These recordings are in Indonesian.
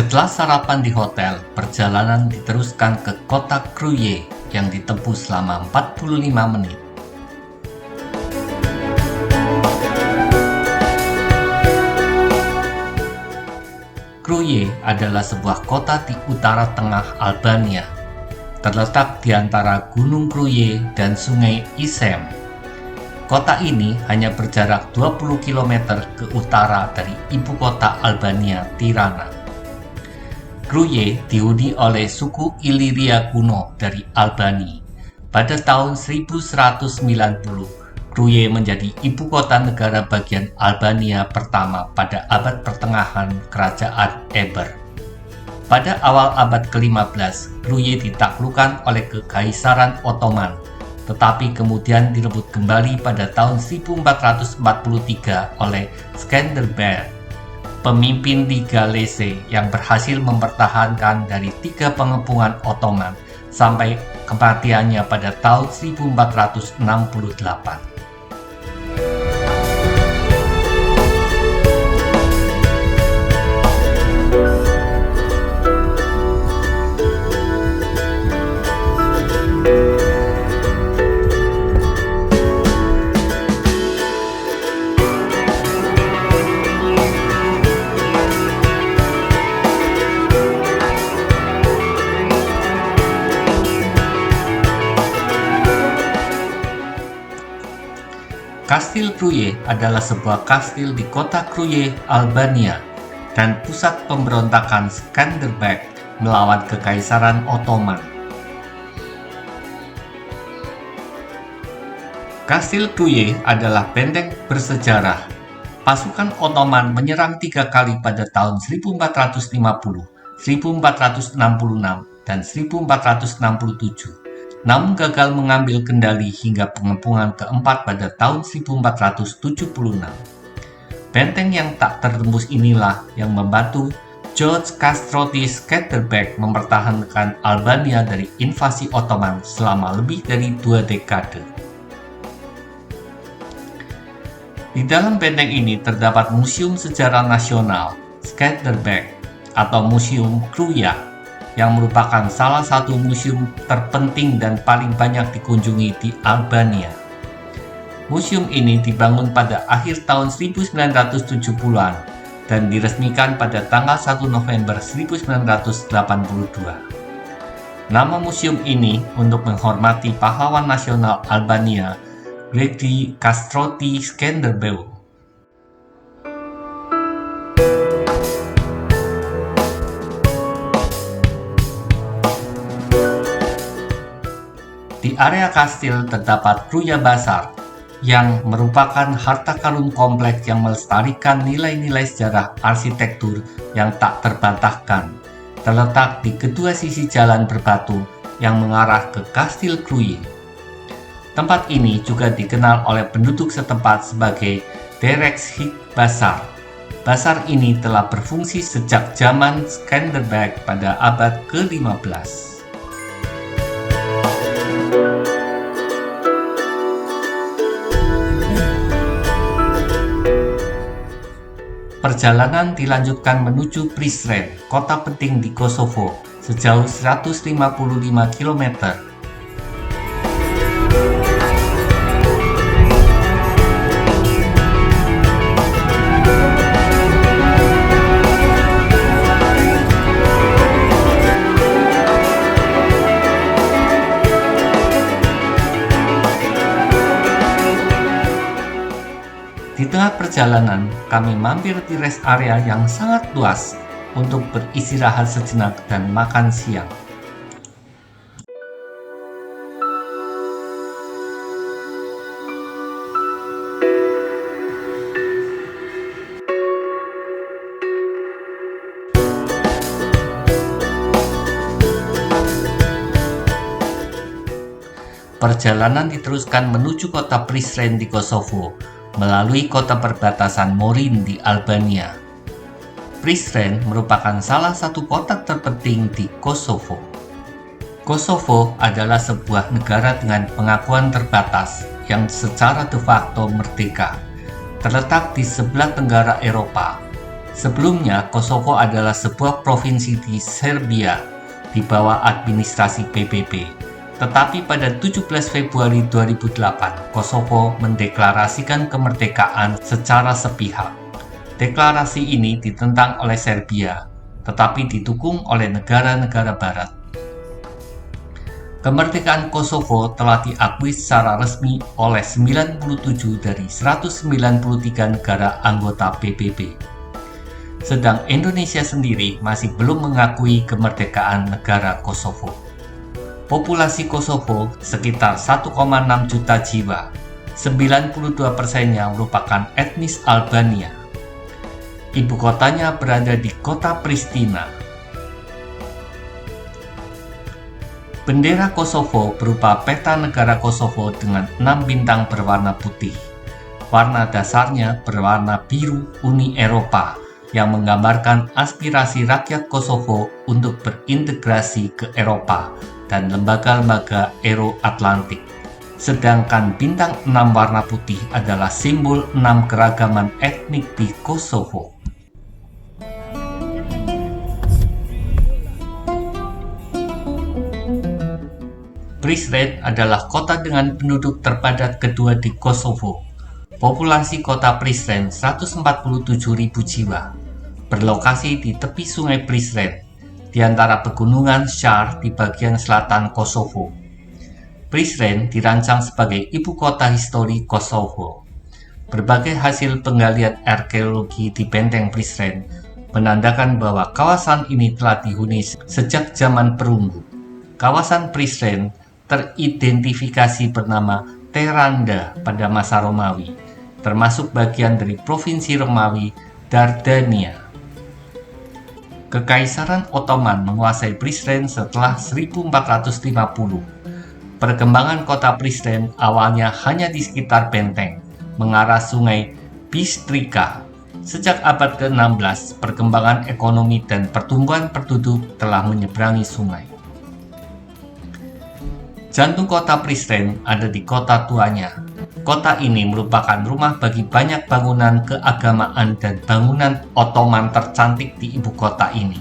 Setelah sarapan di hotel, perjalanan diteruskan ke kota Kruye yang ditempuh selama 45 menit. Kruye adalah sebuah kota di utara tengah Albania, terletak di antara Gunung Kruye dan Sungai Isem. Kota ini hanya berjarak 20 km ke utara dari ibu kota Albania, Tirana. Kruye dihuni oleh suku Iliria kuno dari Albania. Pada tahun 1190, Kruye menjadi ibu kota negara bagian Albania pertama pada abad pertengahan Kerajaan Eber. Pada awal abad ke-15, Kruye ditaklukkan oleh Kekaisaran Ottoman, tetapi kemudian direbut kembali pada tahun 1443 oleh Skanderbeg, pemimpin di Galese yang berhasil mempertahankan dari 3 pengepungan Ottoman sampai kematiannya pada tahun 1468. Kastil Kruye adalah sebuah kastil di kota Kruye, Albania, dan pusat pemberontakan Skanderbeg melawan Kekaisaran Ottoman. Kastil Kruye adalah benteng bersejarah. Pasukan Ottoman menyerang 3 kali pada tahun 1450, 1466, dan 1467. Namun gagal mengambil kendali hingga pengepungan keempat pada tahun 1476. Benteng yang tak tertembus inilah yang membantu George Kastroti Skanderbeg mempertahankan Albania dari invasi Ottoman selama lebih dari 2 dekade. Di dalam benteng ini terdapat Museum Sejarah Nasional Skanderbeg atau Museum Kruja, yang merupakan salah satu museum terpenting dan paling banyak dikunjungi di Albania. Museum ini dibangun pada akhir tahun 1970-an dan diresmikan pada tanggal 1 November 1982. Nama museum ini untuk menghormati pahlawan nasional Albania, George Kastroti Skanderbeg. Di area kastil terdapat Kruja Bazar, yang merupakan harta karun kompleks yang melestarikan nilai-nilai sejarah arsitektur yang tak terbantahkan, terletak di kedua sisi jalan berbatu yang mengarah ke Kastil Kruja. Tempat ini juga dikenal oleh penduduk setempat sebagai Derekshik Bazar. Bazar ini telah berfungsi sejak zaman Skanderbeg pada abad ke-15. Perjalanan dilanjutkan menuju Prizren, kota penting di Kosovo, sejauh 155 km. Di tengah perjalanan, kami mampir di rest area yang sangat luas untuk beristirahat sejenak dan makan siang. Perjalanan diteruskan menuju kota Prizren di Kosovo, melalui kota perbatasan Morin di Albania. Prizren merupakan salah satu kota terpenting di Kosovo. Kosovo adalah sebuah negara dengan pengakuan terbatas yang secara de facto merdeka, terletak di sebelah tenggara Eropa, Sebelumnya, Kosovo adalah sebuah provinsi di Serbia di bawah administrasi PBB. Tetapi pada 17 Februari 2008, Kosovo mendeklarasikan kemerdekaan secara sepihak. Deklarasi ini ditentang oleh Serbia, tetapi didukung oleh negara-negara barat. Kemerdekaan Kosovo telah diakui secara resmi oleh 97 dari 193 negara anggota PBB. Sedang Indonesia sendiri masih belum mengakui kemerdekaan negara Kosovo. Populasi Kosovo sekitar 1,6 juta jiwa, 92%-nya merupakan etnis Albania. Ibu kotanya berada di kota Pristina. Bendera Kosovo berupa peta negara Kosovo dengan 6 bintang berwarna putih. Warna dasarnya berwarna biru Uni Eropa yang menggambarkan aspirasi rakyat Kosovo untuk berintegrasi ke Eropa dan lembaga-lembaga Euro-Atlantik. Sedangkan bintang 6 warna putih adalah simbol 6 keragaman etnik di Kosovo. Prizren adalah kota dengan penduduk terpadat kedua di Kosovo. Populasi kota Prizren 147.000 jiwa. Berlokasi di tepi sungai Prizren, di antara pegunungan Shar di bagian selatan Kosovo. Prizren dirancang sebagai ibu kota histori Kosovo. Berbagai hasil penggalian arkeologi di benteng Prizren menandakan bahwa kawasan ini telah dihuni sejak zaman perunggu. Kawasan Prizren teridentifikasi bernama Teranda pada masa Romawi, termasuk bagian dari provinsi Romawi Dardania. Kekaisaran Ottoman menguasai Prizren setelah 1450. Perkembangan kota Prizren awalnya hanya di sekitar benteng, mengarah sungai Bistrika. Sejak abad ke-16, perkembangan ekonomi dan pertumbuhan penduduk telah menyeberangi sungai. Jantung kota Prizren ada di kota tuanya. Kota ini merupakan rumah bagi banyak bangunan keagamaan dan bangunan Ottoman tercantik di ibu kota ini.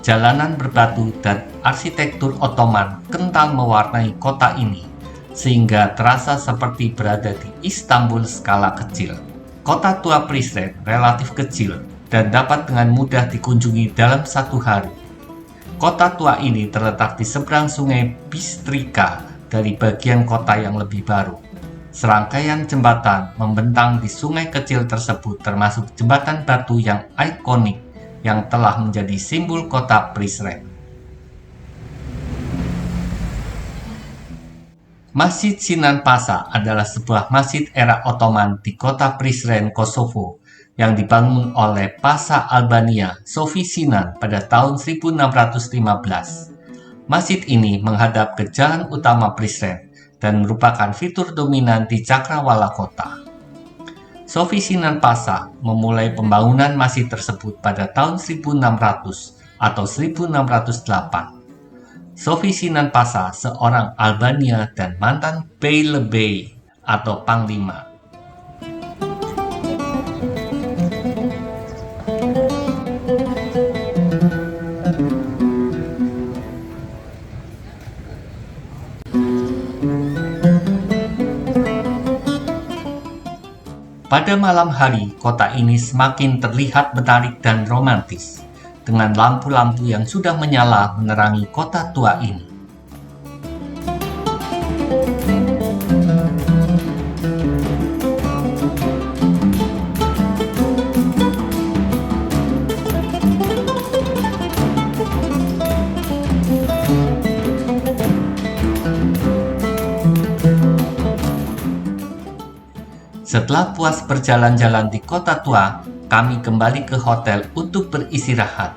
Jalanan berbatu dan arsitektur Ottoman kental mewarnai kota ini, sehingga terasa seperti berada di Istanbul skala kecil. Kota tua Prizren relatif kecil dan dapat dengan mudah dikunjungi dalam satu hari. Kota tua ini terletak di seberang sungai Bistrika dari bagian kota yang lebih baru. Serangkaian jembatan membentang di sungai kecil tersebut, termasuk jembatan batu yang ikonik yang telah menjadi simbol kota Prizren. Masjid Sinan Pasa adalah sebuah masjid era Ottoman di kota Prizren, Kosovo, yang dibangun oleh Pasa Albania Sofi Sinan pada tahun 1615. Masjid ini menghadap ke jalan utama Prizren dan merupakan fitur dominan di cakrawala kota. Sofi Sinan Pasa memulai pembangunan masjid tersebut pada tahun 1600 atau 1608. Sofi Sinan Pasa seorang Albania dan mantan Beylebey atau Panglima. Pada malam hari, kota ini semakin terlihat menarik dan romantis, dengan lampu-lampu yang sudah menyala menerangi kota tua ini. Setelah puas berjalan-jalan di kota tua, kami kembali ke hotel untuk beristirahat.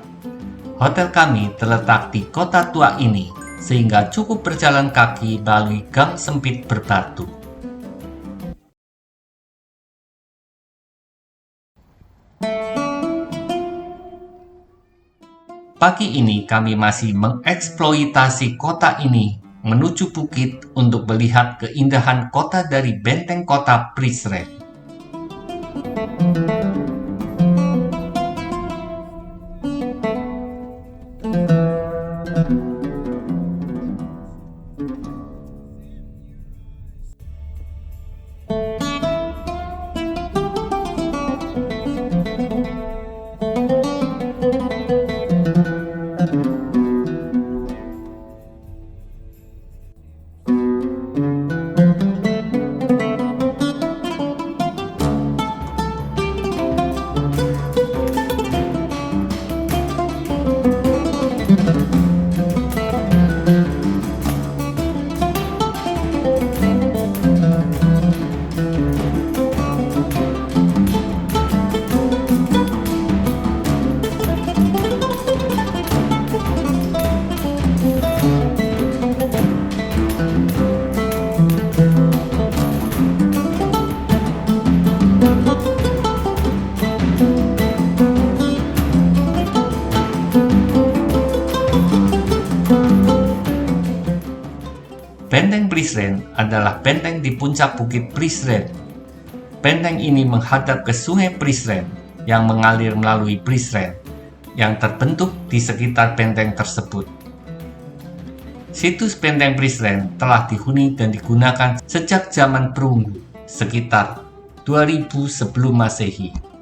Hotel kami terletak di kota tua ini, sehingga cukup berjalan kaki melalui gang sempit berbatu. Pagi ini kami masih mengeksploitasi kota ini menuju bukit untuk melihat keindahan kota dari benteng kota Prizren. Benteng Prizren adalah benteng di puncak bukit Prizren. Benteng ini menghadap ke sungai Prizren yang mengalir melalui Prizren yang terbentuk di sekitar benteng tersebut. Situs benteng Prizren telah dihuni dan digunakan sejak zaman perunggu sekitar 2000 sebelum Masehi.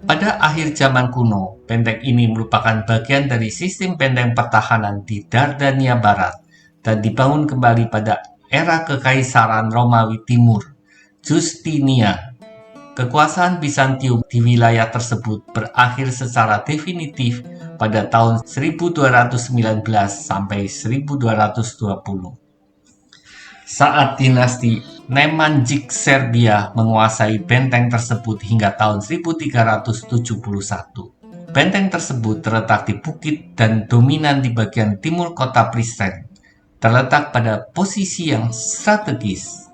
Pada akhir zaman kuno, benteng ini merupakan bagian dari sistem benteng pertahanan di Dardania Barat dan dibangun kembali pada era Kekaisaran Romawi Timur, Justinian. Kekuasaan Bizantium di wilayah tersebut berakhir secara definitif pada tahun 1219 sampai 1220. Saat dinasti Nemanjić Serbia menguasai benteng tersebut hingga tahun 1371. Benteng tersebut terletak di bukit dan dominan di bagian timur kota Prizren, terletak pada posisi yang strategis.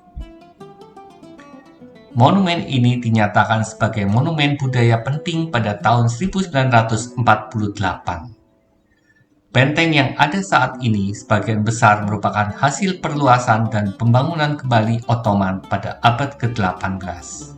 Monumen ini dinyatakan sebagai monumen budaya penting pada tahun 1948. Benteng yang ada saat ini sebagian besar merupakan hasil perluasan dan pembangunan kembali Ottoman pada abad ke-18.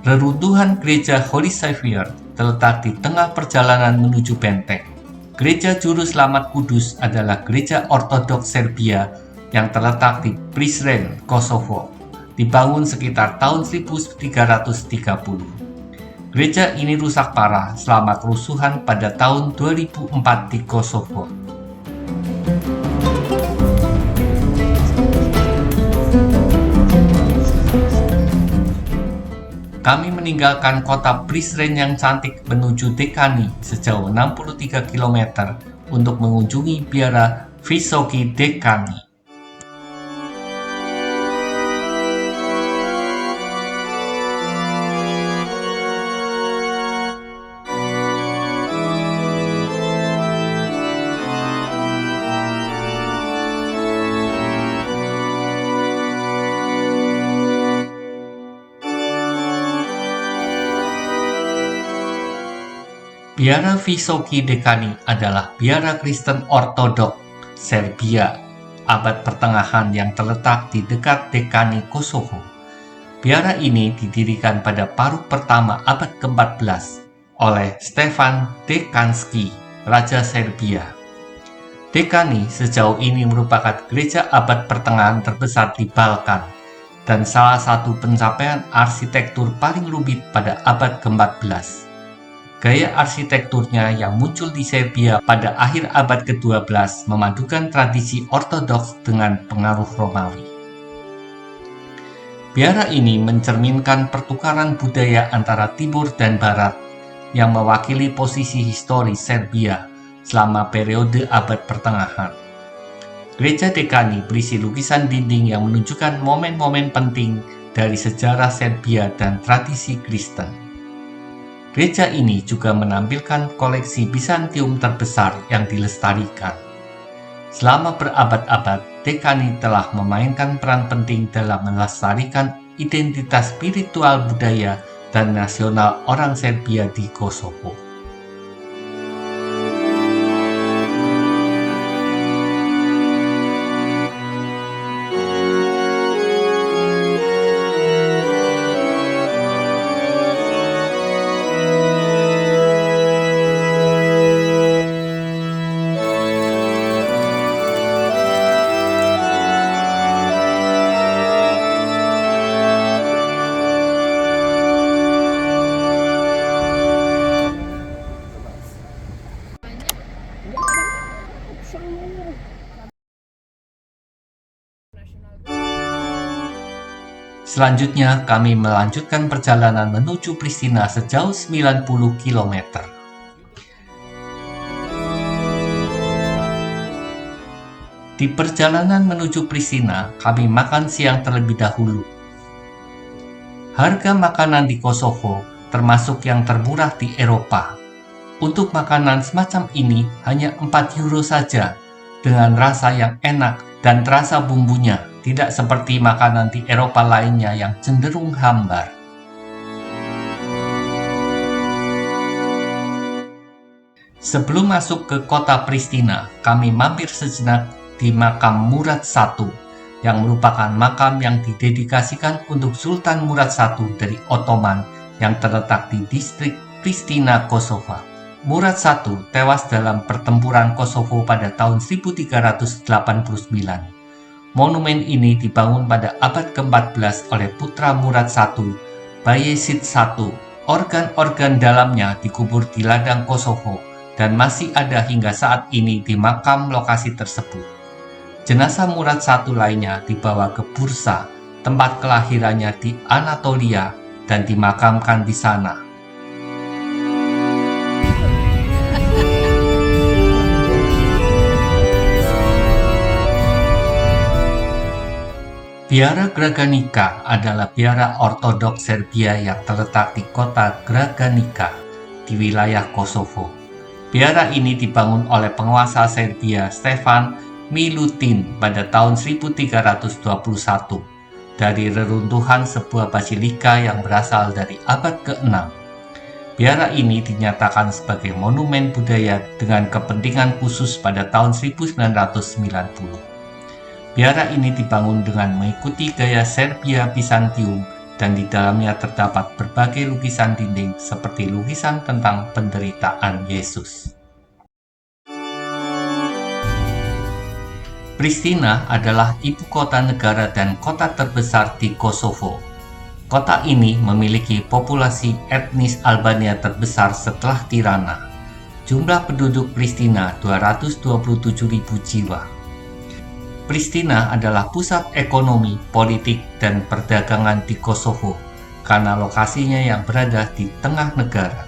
Reruntuhan Gereja Holy Saviour terletak di tengah perjalanan menuju benteng. Gereja Juru Selamat Kudus adalah gereja Ortodoks Serbia yang terletak di Prizren, Kosovo, dibangun sekitar tahun 1330. Gereja ini rusak parah selama kerusuhan pada tahun 2004 di Kosovo. Kami meninggalkan kota Prizren yang cantik menuju Dekani sejauh 63 km untuk mengunjungi biara Vysoki Dekani. Biara Vysoki Dekani adalah biara Kristen Ortodok Serbia abad pertengahan yang terletak di dekat Dekani, Kosovo. Biara ini didirikan pada paruh pertama abad ke-14 oleh Stefan Dekanski, Raja Serbia. Dekani sejauh ini merupakan gereja abad pertengahan terbesar di Balkan dan salah satu pencapaian arsitektur paling rumit pada abad ke-14. Gaya arsitekturnya yang muncul di Serbia pada akhir abad ke-12 memadukan tradisi Ortodoks dengan pengaruh Romawi. Biara ini mencerminkan pertukaran budaya antara Timur dan Barat yang mewakili posisi historis Serbia selama periode abad pertengahan. Gereja Dekani berisi lukisan dinding yang menunjukkan momen-momen penting dari sejarah Serbia dan tradisi Kristen. Gereja ini juga menampilkan koleksi Bizantium terbesar yang dilestarikan. Selama berabad-abad, Dekani telah memainkan peran penting dalam melestarikan identitas spiritual budaya dan nasional orang Serbia di Kosovo. Selanjutnya, kami melanjutkan perjalanan menuju Pristina sejauh 90 km. Di perjalanan menuju Pristina, kami makan siang terlebih dahulu. Harga makanan di Kosovo termasuk yang termurah di Eropa. Untuk makanan semacam ini hanya 4 euro saja, dengan rasa yang enak dan terasa bumbunya, tidak seperti makanan di Eropa lainnya yang cenderung hambar. Sebelum masuk ke kota Pristina, kami mampir sejenak di makam Murad I, yang merupakan makam yang didedikasikan untuk Sultan Murad I dari Ottoman yang terletak di distrik Pristina, Kosovo. Murad I tewas dalam pertempuran Kosovo pada tahun 1389. Monumen ini dibangun pada abad ke-14 oleh putra Murad I, Bayezid I. Organ-organ dalamnya dikubur di ladang Kosovo dan masih ada hingga saat ini di makam lokasi tersebut. Jenazah Murad I lainnya dibawa ke Bursa, tempat kelahirannya di Anatolia, dan dimakamkan di sana. Biara Graganica adalah biara ortodoks Serbia yang terletak di kota Graganica, di wilayah Kosovo. Biara ini dibangun oleh penguasa Serbia Stefan Milutin pada tahun 1321 dari reruntuhan sebuah basilika yang berasal dari abad ke-6. Biara ini dinyatakan sebagai monumen budaya dengan kepentingan khusus pada tahun 1990. Biara ini dibangun dengan mengikuti gaya Serbia Bizantium dan di dalamnya terdapat berbagai lukisan dinding seperti lukisan tentang penderitaan Yesus. Pristina adalah ibu kota negara dan kota terbesar di Kosovo. Kota ini memiliki populasi etnis Albania terbesar setelah Tirana. Jumlah penduduk Pristina 227.000 jiwa. Pristina adalah pusat ekonomi, politik, dan perdagangan di Kosovo karena lokasinya yang berada di tengah negara.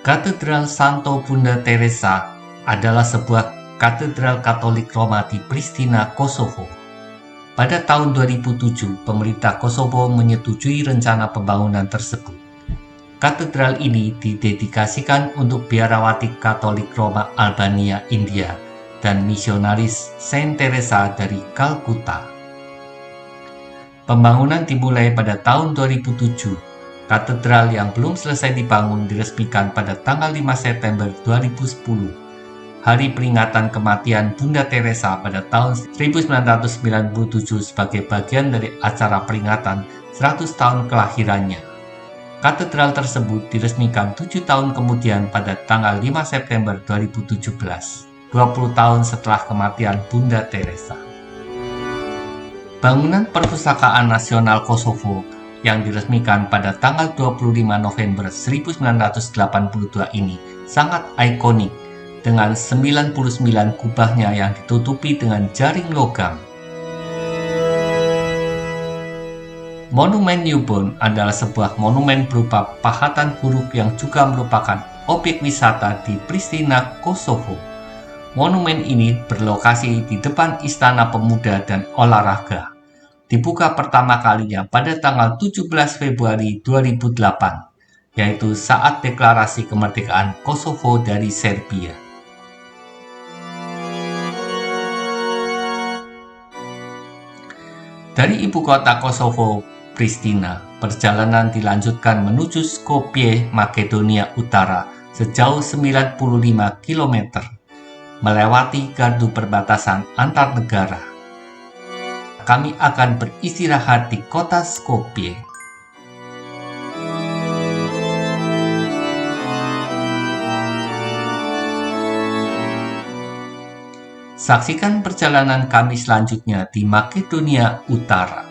Katedral Santo Bunda Teresa adalah sebuah katedral Katolik Roma di Pristina, Kosovo. Pada tahun 2007, pemerintah Kosovo menyetujui rencana pembangunan tersebut. Katedral ini didedikasikan untuk biarawati Katolik Roma Albania, India, dan misionaris Saint Teresa dari Kalkuta. Pembangunan dimulai pada tahun 2007. Katedral yang belum selesai dibangun diresmikan pada tanggal 5 September 2010. Hari peringatan kematian Bunda Teresa pada tahun 1997 sebagai bagian dari acara peringatan 100 tahun kelahirannya. Katedral tersebut diresmikan 7 tahun kemudian pada tanggal 5 September 2017, 20 tahun setelah kematian Bunda Teresa. Bangunan Perpustakaan Nasional Kosovo yang diresmikan pada tanggal 25 November 1982 ini sangat ikonik, dengan 99 kubahnya yang ditutupi dengan jaring logam. Monumen Newborn adalah sebuah monumen berupa pahatan huruf yang juga merupakan objek wisata di Pristina, Kosovo. Monumen ini berlokasi di depan Istana Pemuda dan Olahraga. Dibuka pertama kalinya pada tanggal 17 Februari 2008, yaitu saat deklarasi kemerdekaan Kosovo dari Serbia. Dari ibu kota Kosovo, Pristina, perjalanan dilanjutkan menuju Skopje, Makedonia Utara sejauh 95 km, melewati gardu perbatasan antar negara. Kami akan beristirahat di kota Skopje. Saksikan perjalanan kami selanjutnya di Makedonia Utara.